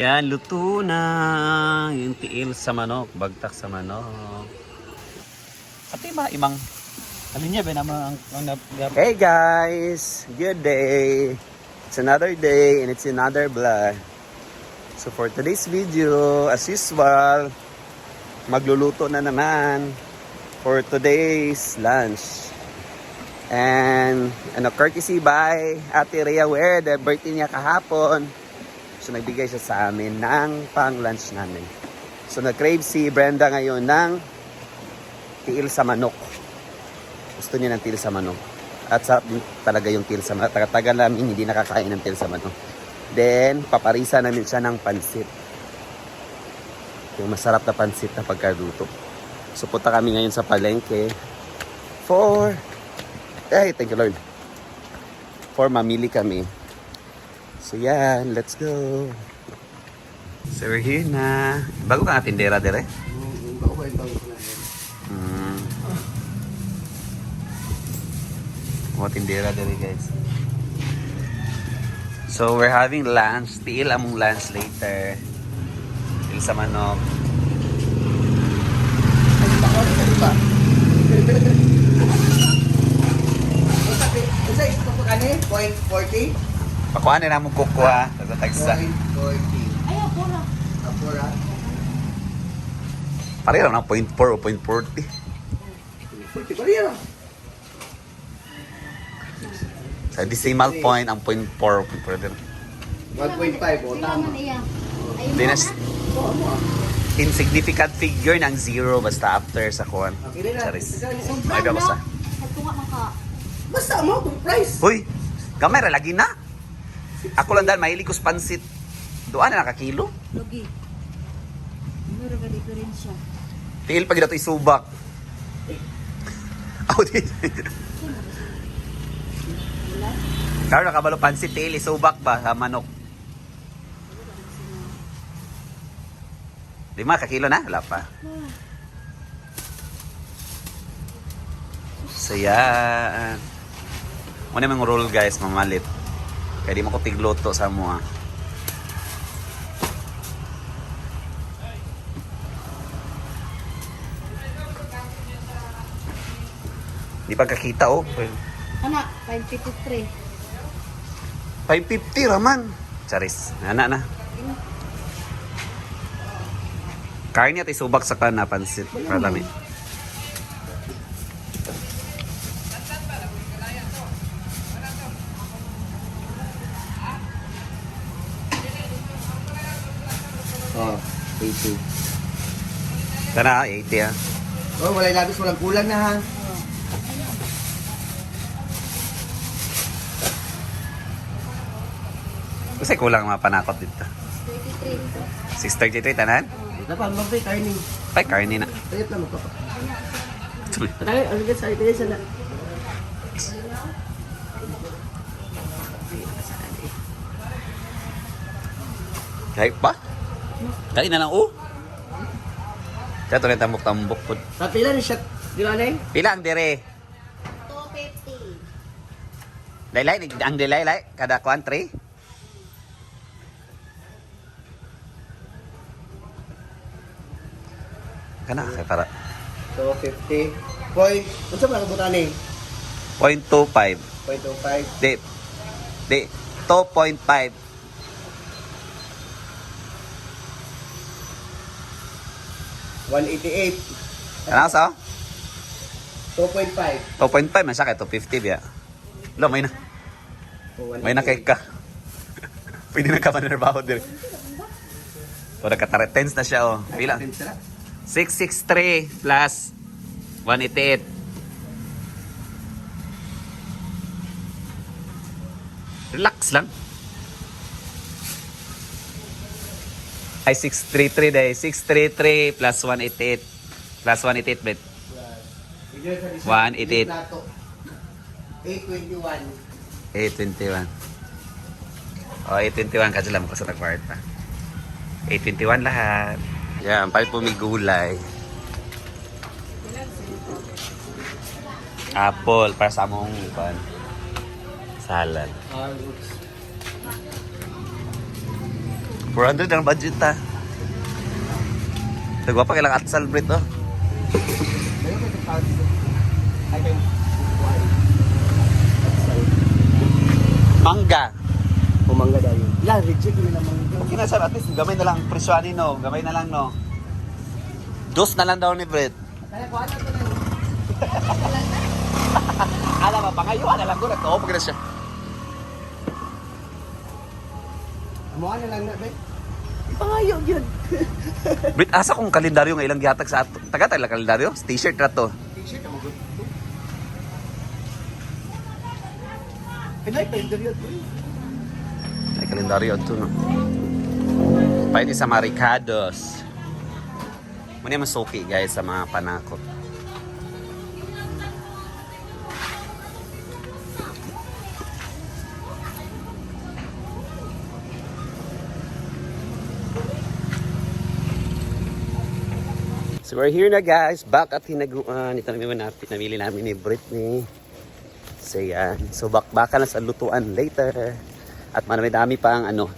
Yan, luto na yung tiil sa manok, bagtak sa manok. Pati ba imang ano niya ba naman Hey guys, good day. It's another day and it's another vlog. So for today's video, as usual, magluluto na naman for today's lunch. And courtesy by Ate Rhea Ware, the birthday niya kahapon. So nagbigay siya sa amin ng pang-lunch namin. So nag-crave si Brenda ngayon ng tiil sa manok. Gusto niya ng tiil sa manok. At sa talaga yung tiil sa manok. Tagal namin hindi nakakain ng tiil sa manok. Then paparisa namin siya ng pansit. Yung masarap na pansit na pagkaluto. So punta kami ngayon sa palengke thank you Lord. For mamili kami. So yan, let's go. So we're here na. Bago ka nga tindera dire? Bago ko na. Mga tindera dire guys. So we're having lunch. Tiil among lunch later. Tiil sa manok. Ay, bako sa iba. Isa ito po kani, 0.40. Pakuha na naman kukuha. Sa tagsa. 0.40. Ay, apura. Apura. Pareho lang 0.4 o 0.40. 40 pa rin. Sa decimal point, ang 0.4 o 0.4. 1.5 o tama. Hindi na insignificant figure ng zero basta after sa kuhan. Okay na. Charis. Ay, ba basta? Basta mo itong price. Uy! Kamera, lagi na. Ako lang dahil mahilig ko sa pansit. Doon na nakakilo. Logi. Meron ka diferensya. Tiil pag ito isubak. Ako din. Karo nakabalo pansit, tiil isubak ba sa manok? 5 kakilo na? Wala pa. So yan. Muna yung roll guys, mamalit. Kaya di mo ko tigloto sa mo ha. Di pa kakita oh. Anak, 553. 550 raman. Charis. Anak na. Karne at isubak sa kana pansit. Marami. Oh, 80. Kana 80 ha. Oh, walay labis, walang kulang na ha. Kasi kulang mga panakot dito. 33. 633 tanan? Ito pa, mabay, karning. Ay, karne na. Tayot lang magpapa. Patay, ang ligat sa ito sana. Kahit pa? Kain na lang oh. Kaya ito rin tambok-tambok po. Tapila ni shot. Di ba na eh? Pila ang dire? 250. Laylay, ang dilaylay, kada kuan 3. Kana kay para 250. Point, ano ba nabutan eh? 0.25. 0.25. Di 2.5. Ano sa? 2.5. 2.5 man siya kay 250 biya. Lo, may na. May na kay ka. Pwede na ka manarbaho dire. O nagka-tens na siya oh. Pila? 663 plus 188. Relax lang. Ay 633 dahil 633 plus 188 plus 188 bet. 188. 821. 821. O 821 kasi lang ko sa nag-word pa. 821 lahat. Yan, palit po may gulay. Apple, para sa among salad. 400 ang budget ta. Tagwa pa kailang atsal Brit oh. Mangga. Pumangga dahil. Yan, reject nila mangga. Okay na sir, at least gamay na lang presyoanin no. Gamay na lang no. Dos na lang daw ni Brit. Kaya kuha na ito na. Alam ba, pangayuan na lang ko. Oo, pag na siya. Amuha na lang na, be. Pangayo yun. Brit, asa kong kalendaryo nga ilang gihatag sa ato. Taga tayo lang kalendaryo? T-shirt na to. T-shirt na mag-good. Pinay, kalendaryo ito. Ay, kalendaryo ito no. Pwede sa Maricados. Muna yung masuki guys sa mga panakot. So we're here na guys, back at hinaguan. Ito namin namili namin ni Britney. So yan, so baka na sa lutuan later. At marami-dami pa ang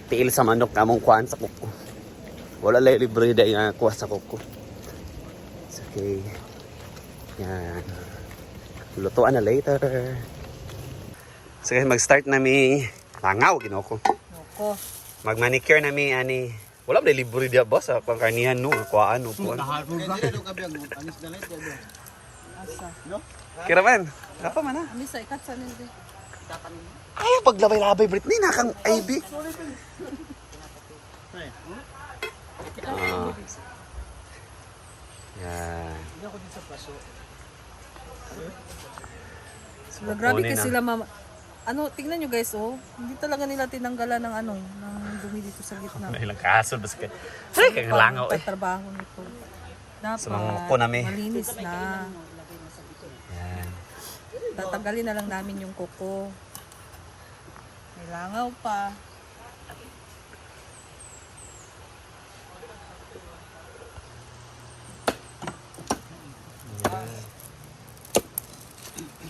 tiil sa manok kamong kuhaan sa kuko. Wala lang libre dahil kuha sa kuko. So, okay, yan. Lutuan na later. So guys, mag-start namin langaw, ginoko. Ako. Mag-manicure namin ani. Wala ba libre dia boss sa pangkarnihan no, kuhaan no. Asa? Kira man. Apa man na? Ami sa ikat sa nila. Ay, paglabay-labay Britney nakang IB. Yan. So, grabe Kunin kasi na. sila mama. Tingnan nyo guys, oh. Hindi talaga nila tinanggalan ng ng dumi dito sa gitna. Ilang kaso bas ka. Ay, kay langaw eh. Trabaho nito. Dapat Sa mga kuko namin. malinis na. Yan. Tatanggalin na lang namin yung kuko. May langaw pa.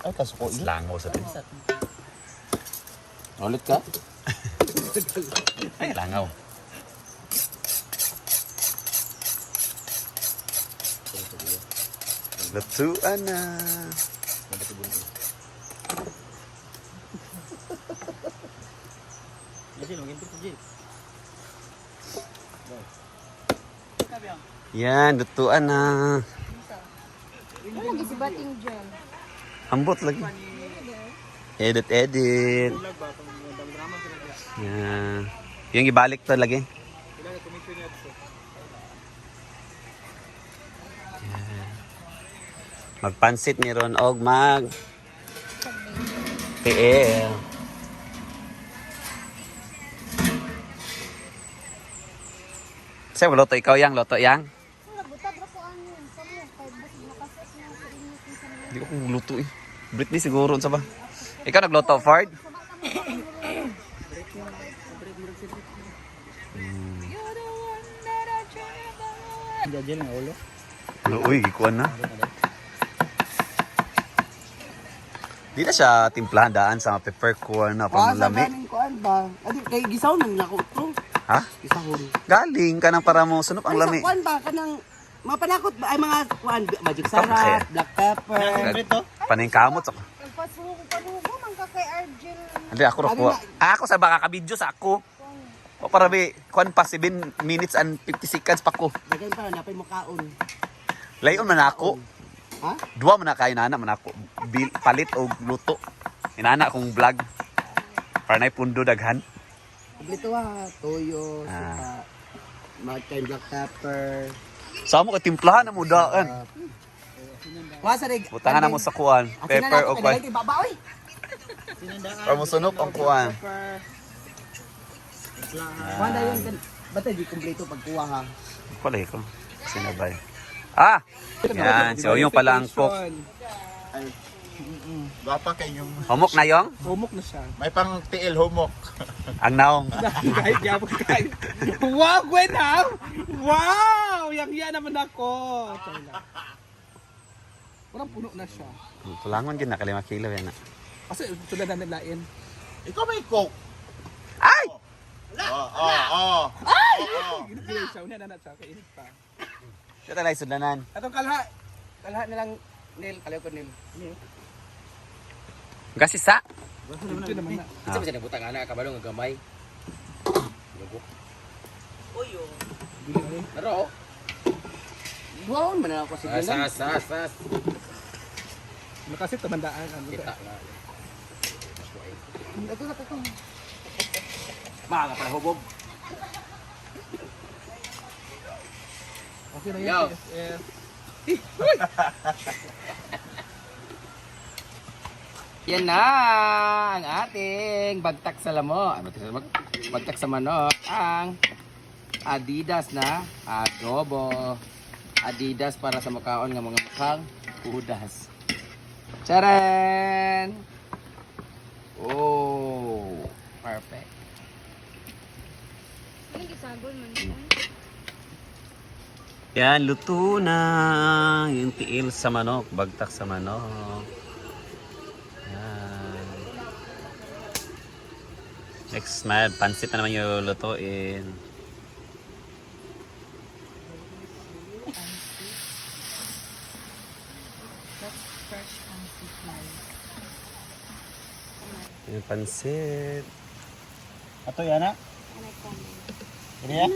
Ay, kasuko yun. Langaw sa tin. Ulit ka? Ay, langaw. Lutuan na. Yan, lutuan na. Ano lagi si bating dyan? Ambot lagi. Edit. Yan. Yung ibalik to lagi. Yan. Magpansit ni Ron og mag PL. Sa'yo, loto ikaw yang, loto yang. Hindi ko kung luto eh. Britney siguro sa ba? Ikaw nagluto, Ford? Jajil na ulo. Uy, gikuan na. Di na siya timplahan daan sa peppercorn na pamulami. Kuan ba? Adi kay gisaw nang nako to. Ha? Gisahon. Galing ka ng para mo sunok ang Ay, lami. sa kuan ba kanang mapanakot ba ay mga kuan magic Ito, kaya. sarap, black pepper. Paning kamot sa Pasuko man ka kay Argel. Hindi ako ra kuha. Ako sa baka ka-video sa ako. O para be kuan pa 7 minutes and 50 seconds pa ko. Daghan pa napay mo kaon. Layon man ako. Ha? Duwa man na kay nana man ako. Palit og luto. Inana akong vlog. Para na pundo daghan. Dito toyo, suka, mga black pepper. Sa mo ka timplahan na mo daan. Kuha sa rig. Butangan na mo sa kuan. Pepper o kuan. Babaoy. Para mo sunok ang kuan. Kuha na yun. Basta di kumpleto pagkuha ha. Kulay ko. Sinabay. Ah! Yan. So yung pala ang cook. Gwapa kayong Humok na yung? Humok na siya. may pang tiil humok. Ang naong. Kahit yapon kayo. Wow, Gwen ha? Wow! Yang naman ako. Parang puno na siya. Kulangon yun na. 5 kilo yan na. Kasi tulad na nilain. Ikaw may coke. Ay! Ginasaw niya na sa kainit pa. Ito tayo sudlanan. Atong kalha nilang Nil, kalayo ko Nil. Kasi sa. Ito naman na. Kasi bisa nabutang anak kabalo nga gamay. Pero buwan man ako sa gilan. Sas. Makasi tumandaan ano. Kita na. Ito. Mga pala hubog. Okay na Yo. yan. Yes. Yan na ang ating bagtak sa lamo. Bagtak sa manok. Ang Adidas na adobo. Adidas para sa makaon ng mga mukhang udas. Charan! Oh, perfect. Yan, luto na. Yung tiil sa manok. Bagtak sa manok. Yan. Next, pansit na naman yung lutuin. Yung pansit. Ato yan na. Ano yan?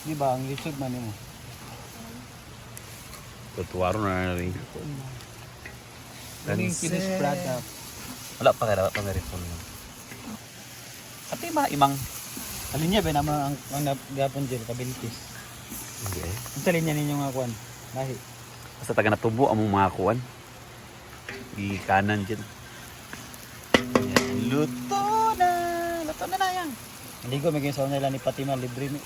Di ba ang lisod man mo? Tutuwaro na rin. Ano yung finished product? Wala pa kaya, dapat pa may refund lang. At imang. Alin niya ba naman ang nagapon dyan, kabintis? Hindi eh. Ang salin niya ninyong nga kuwan? Lahi. Basta taga natubo among mga kuwan. Di kanan dyan. Yan, luto na. Luto na na yan. Hindi ko may ginsaw nila ni Fatima libre mi.